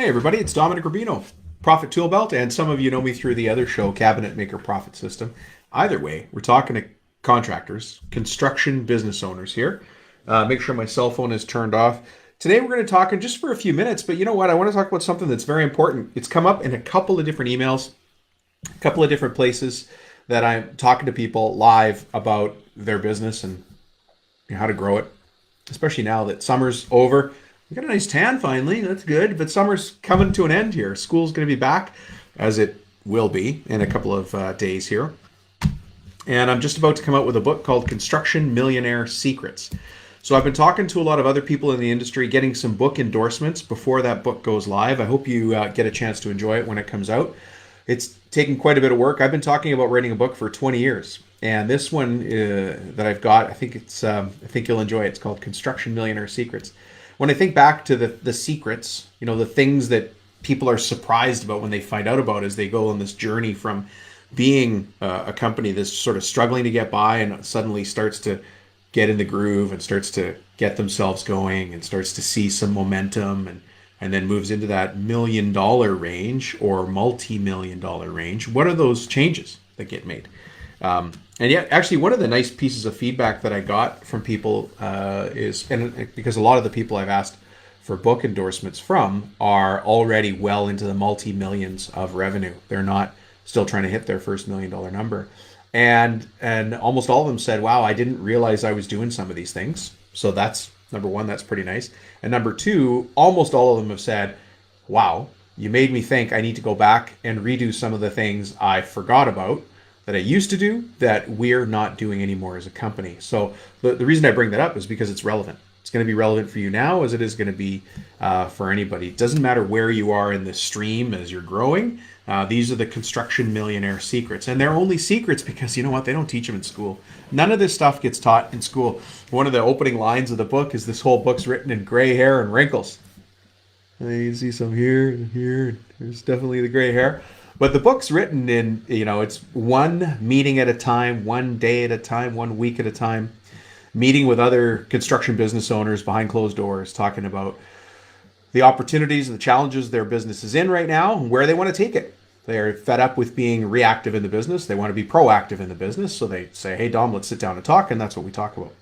Hey everybody, it's Dominic Rubino, Profit Tool Belt, and some of you know me through the other show, Cabinet Maker Profit System. Either way, we're talking to contractors, construction business owners here. Make sure my cell phone is turned off. Today we're going to talk in just for a few minutes, but you know what? I want to talk about something that's very important. It's come up in a couple of different emails, a couple of different places that I'm talking to people live about their business and how to grow it, especially now that summer's over. We got a nice tan finally. That's good. But summer's coming to an end here. School's going to be back, as it will be in a couple of days here. And I'm just about to come out with a book called Construction Millionaire Secrets. So I've been talking to a lot of other people in the industry, getting some book endorsements before that book goes live. I hope you get a chance to enjoy it when it comes out. It's taken quite a bit of work. I've been talking about writing a book for 20 years. And this one that I've got, I think you'll enjoy it. It's called Construction Millionaire Secrets. When I think back to the secrets, the things that people are surprised about when they find out about as they go on this journey from being a company that's sort of struggling to get by and suddenly starts to get in the groove and starts to get themselves going and starts to see some momentum and then moves into that $1 million range or multi-million-dollar range. What are those changes that get made? And yet, actually, one of the nice pieces of feedback that I got from people is, and because a lot of the people I've asked for book endorsements from are already well into the multi-millions of revenue. They're not still trying to hit their first $1 million number. And almost all of them said, wow, I didn't realize I was doing some of these things. So that's number one, that's pretty nice. And number two, almost all of them have said, wow, you made me think I need to go back and redo some of the things I forgot about that I used to do that we're not doing anymore as a company. So the reason I bring that up is because it's relevant. It's going to be relevant for you now as it is going to be for anybody. It doesn't matter where you are in the stream as you're growing. These are the construction millionaire secrets. And they're only secrets because you know what? They don't teach them in school. None of this stuff gets taught in school. One of the opening lines of the book is this whole book's written in gray hair and wrinkles. You can see some here and here. There's definitely the gray hair. But the book's written in, it's one meeting at a time, one day at a time, 1 week at a time, meeting with other construction business owners behind closed doors, talking about the opportunities and the challenges their business is in right now and where they want to take it. They're fed up with being reactive in the business. They want to be proactive in the business. So they say, hey, Dom, let's sit down and talk. And that's what we talk about.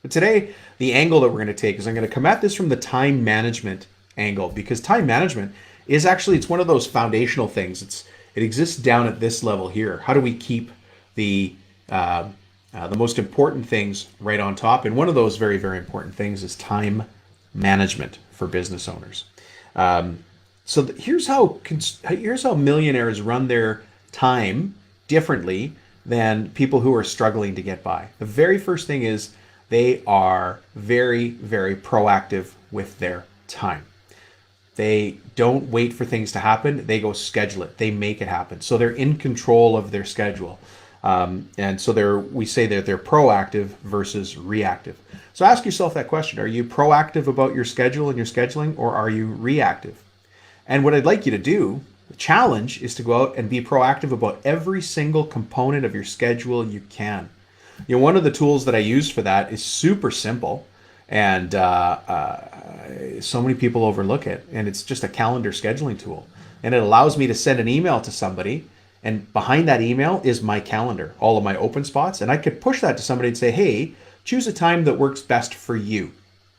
But today, the angle that we're going to take is I'm going to come at this from the time management angle, because time management is actually, it's one of those foundational things. It exists down at this level here. How do we keep the most important things right on top? And one of those very, very important things is time management for business owners. Here's how millionaires run their time differently than people who are struggling to get by. The very first thing is they are very, very proactive with their time. They don't wait for things to happen. They go schedule it. They make it happen. So they're in control of their schedule. And so we say that they're proactive versus reactive. So ask yourself that question. Are you proactive about your schedule and your scheduling, or are you reactive? And what I'd like you to do, the challenge, is to go out and be proactive about every single component of your schedule you can. One of the tools that I use for that is super simple. And so many people overlook it. And it's just a calendar scheduling tool. And it allows me to send an email to somebody. And behind that email is my calendar, all of my open spots. And I could push that to somebody and say, hey, choose a time that works best for you.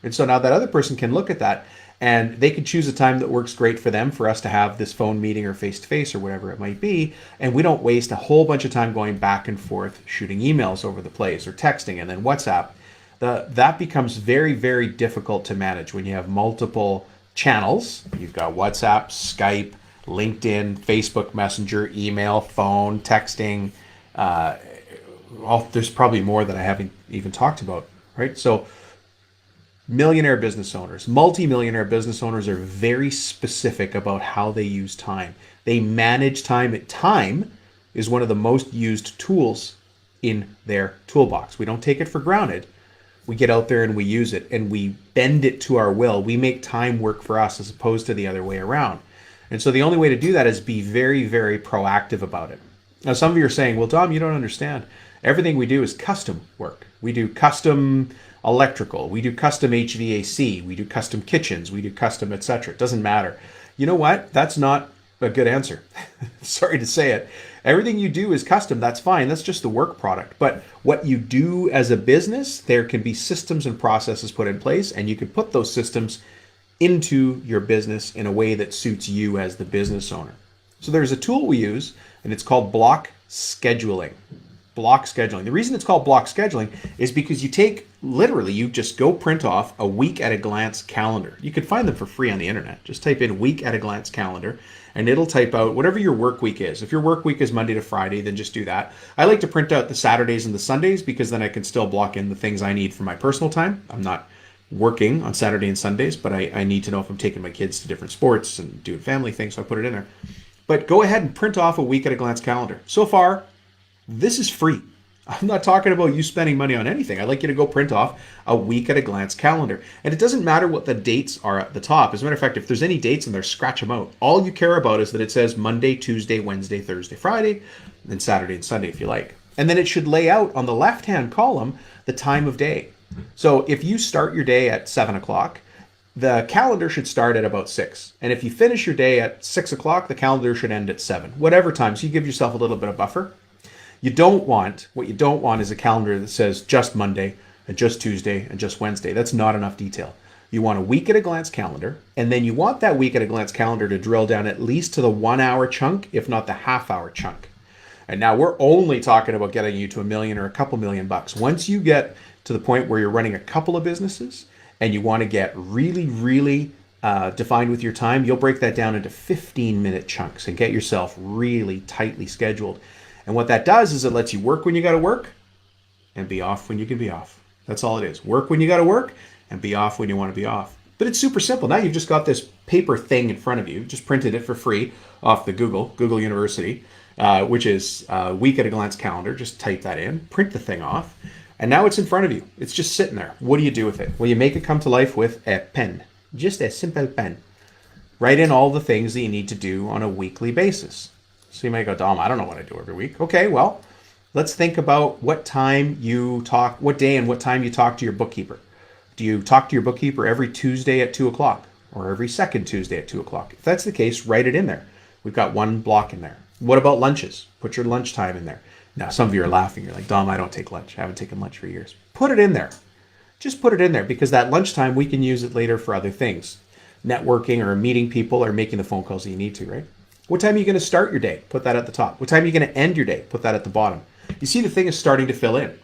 And so now that other person can look at that and they can choose a time that works great for them, for us to have this phone meeting or face-to-face or whatever it might be. And we don't waste a whole bunch of time going back and forth, shooting emails over the place or texting and then WhatsApp. That becomes very, very difficult to manage when you have multiple channels. You've got WhatsApp, Skype, LinkedIn, Facebook Messenger, email, phone, texting. There's probably more that I haven't even talked about, right? So millionaire business owners, multi-millionaire business owners are very specific about how they use time. They manage time. Time is one of the most used tools in their toolbox. We don't take it for granted. We get out there and we use it and we bend it to our will. We make time work for us as opposed to the other way around. And so the only way to do that is be very, very proactive about it. Now, some of you are saying, well, Dom, you don't understand. Everything we do is custom work. We do custom electrical. We do custom HVAC. We do custom kitchens. We do custom, etc. It doesn't matter. You know what? That's not a good answer. Sorry to say it. Everything you do is custom. That's fine. That's just the work product. But what you do as a business, there can be systems and processes put in place, and you can put those systems into your business in a way that suits you as the business owner. So there's a tool we use, and it's called block scheduling. Block scheduling. The reason it's called block scheduling is because you just go print off a week at a glance calendar. You can find them for free on the internet. Just type in week at a glance calendar and it'll type out whatever your work week is. If your work week is Monday to Friday, then just do that. I like to print out the Saturdays and the Sundays because then I can still block in the things I need for my personal time. I'm not working on Saturday and Sundays, but I need to know if I'm taking my kids to different sports and doing family things, so I put it in there. But go ahead and print off a week at a glance calendar. So far, this is free. I'm not talking about you spending money on anything. I'd like you to go print off a week at a glance calendar. And it doesn't matter what the dates are at the top. As a matter of fact, if there's any dates in there, scratch them out. All you care about is that it says Monday, Tuesday, Wednesday, Thursday, Friday, and Saturday and Sunday if you like. And then it should lay out on the left-hand column the time of day. So if you start your day at 7 o'clock, the calendar should start at about 6. And if you finish your day at 6 o'clock, the calendar should end at 7. Whatever time. So you give yourself a little bit of buffer. What you don't want is a calendar that says just Monday and just Tuesday and just Wednesday. That's not enough detail. You want a week at a glance calendar, and then you want that week at a glance calendar to drill down at least to the 1 hour chunk, if not the half-hour chunk. And now we're only talking about getting you to $1 million or a couple million bucks. Once you get to the point where you're running a couple of businesses and you want to get really, really defined with your time, you'll break that down into 15-minute chunks and get yourself really tightly scheduled. And what that does is it lets you work when you got to work and be off when you can be off. That's all it is. Work when you got to work and be off when you want to be off. But it's super simple. Now you've just got this paper thing in front of you. Just printed it for free off the Google University, which is week at a glance calendar. Just type that in, print the thing off, and now it's in front of you. It's just sitting there. What do you do with it? Well, you make it come to life with a pen. Just a simple pen. Write in all the things that you need to do on a weekly basis. So you might go, Dom, I don't know what I do every week. Okay, well, let's think about what day and what time you talk to your bookkeeper. Do you talk to your bookkeeper every Tuesday at 2 o'clock or every second Tuesday at 2 o'clock? If that's the case, write it in there. We've got one block in there. What about lunches? Put your lunchtime in there. Now, some of you are laughing. You're like, Dom, I don't take lunch. I haven't taken lunch for years. Put it in there. Just put it in there because that lunchtime, we can use it later for other things. Networking or meeting people or making the phone calls that you need to, right? What time are you going to start your day? Put that at the top. What time are you going to end your day? Put that at the bottom. You see, the thing is starting to fill in.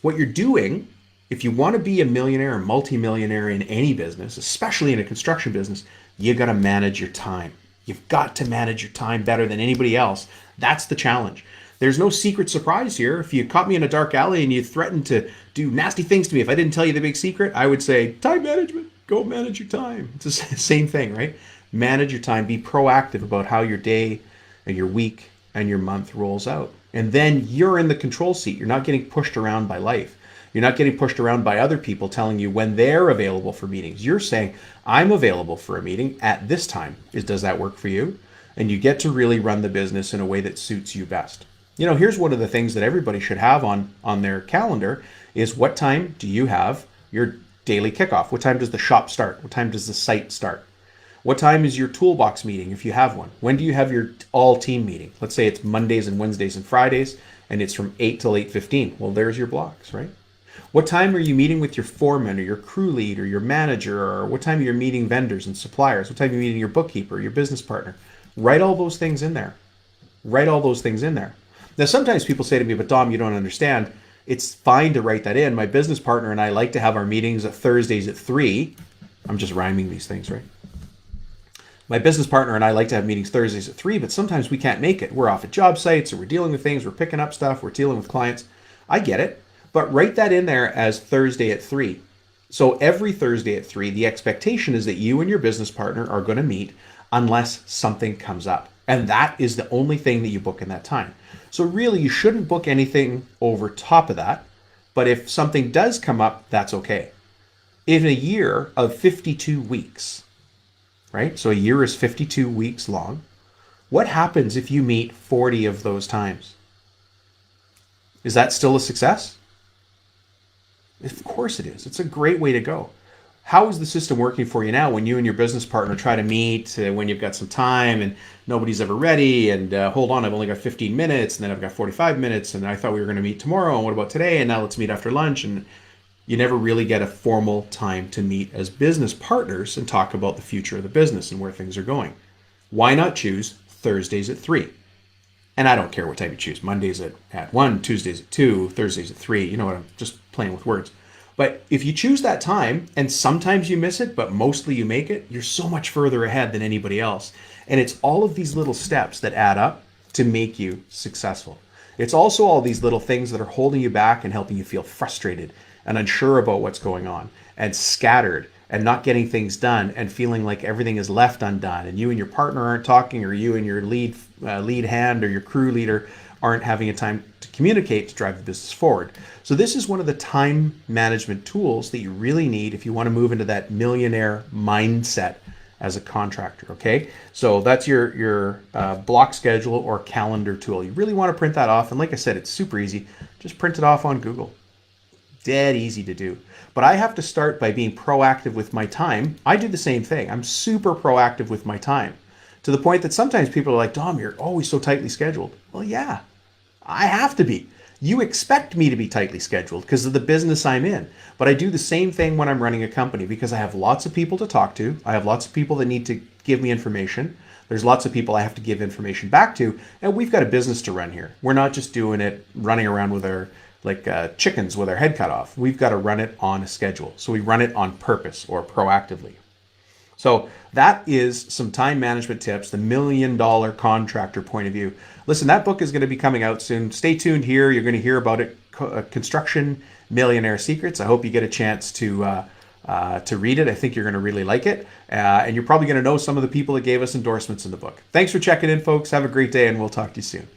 What you're doing, if you want to be a millionaire or multimillionaire in any business, especially in a construction business, you got to manage your time. You've got to manage your time better than anybody else. That's the challenge. There's no secret surprise here. If you caught me in a dark alley and you threatened to do nasty things to me, if I didn't tell you the big secret, I would say, time management. Go manage your time. It's the same thing, right? Manage your time. Be proactive about how your day and your week and your month rolls out. And then you're in the control seat. You're not getting pushed around by life. You're not getting pushed around by other people telling you when they're available for meetings. You're saying, I'm available for a meeting at this time. Does that work for you? And you get to really run the business in a way that suits you best. Here's one of the things that everybody should have on their calendar is what time do you have your daily kickoff? What time does the shop start? What time does the site start? What time is your toolbox meeting if you have one? When do you have your all-team meeting? Let's say it's Mondays and Wednesdays and Fridays, and it's from 8 till 8:15. Well, there's your blocks, right? What time are you meeting with your foreman or your crew lead or your manager? Or what time are you meeting vendors and suppliers? What time are you meeting your bookkeeper, your business partner? Write all those things in there. Write all those things in there. Now, sometimes people say to me, but Dom, you don't understand. It's fine to write that in. My business partner and I like to have our meetings at Thursdays at 3. I'm just rhyming these things, right? My business partner and I like to have meetings Thursdays at 3, but sometimes we can't make it. We're off at job sites or we're dealing with things, we're picking up stuff, we're dealing with clients. I get it, but write that in there as Thursday at 3. So every Thursday at 3, the expectation is that you and your business partner are going to meet unless something comes up. And that is the only thing that you book in that time. So really, you shouldn't book anything over top of that. But if something does come up, that's okay. In a year of 52 weeks, right? So a year is 52 weeks long. What happens if you meet 40 of those times? Is that still a success? Of course it is. It's a great way to go. how is the system working for you now when you and your business partner try to meet when you've got some time and nobody's ever ready, and hold on, I've only got 15 minutes and then I've got 45 minutes and I thought we were going to meet tomorrow, and what about today, and now let's meet after lunch, and you never really get a formal time to meet as business partners and talk about the future of the business and where things are going. Why not choose Thursdays at 3? And I don't care what time you choose. Mondays at 1, Tuesdays at 2, Thursdays at 3. You know what? I'm just playing with words. But if you choose that time, and sometimes you miss it, but mostly you make it, you're so much further ahead than anybody else. And it's all of these little steps that add up to make you successful. It's also all these little things that are holding you back and helping you feel frustrated and unsure about what's going on and scattered and not getting things done and feeling like everything is left undone and you and your partner aren't talking, or you and your lead hand or your crew leader aren't having a time to communicate to drive the business forward. So this is one of the time management tools that you really need if you want to move into that millionaire mindset as a contractor. Okay, so that's your block schedule or calendar tool. You really want to print that off, and like I said, it's super easy. Just print it off on Google. Dead easy to do. But I have to start by being proactive with my time. I do the same thing. I'm super proactive with my time, to the point that sometimes people are like, Dom, you're always so tightly scheduled. Well, yeah, I have to be. You expect me to be tightly scheduled because of the business I'm in. But I do the same thing when I'm running a company, because I have lots of people to talk to. I have lots of people that need to give me information. There's lots of people I have to give information back to. And we've got a business to run here. We're not just doing it running around with our chickens with our head cut off. We've got to run it on a schedule. So we run it on purpose or proactively. So that is some time management tips, the $1 million contractor point of view. Listen, that book is going to be coming out soon. Stay tuned here. You're going to hear about it, Construction Millionaire Secrets. I hope you get a chance to read it. I think you're going to really like it. And you're probably going to know some of the people that gave us endorsements in the book. Thanks for checking in, folks. Have a great day, and we'll talk to you soon.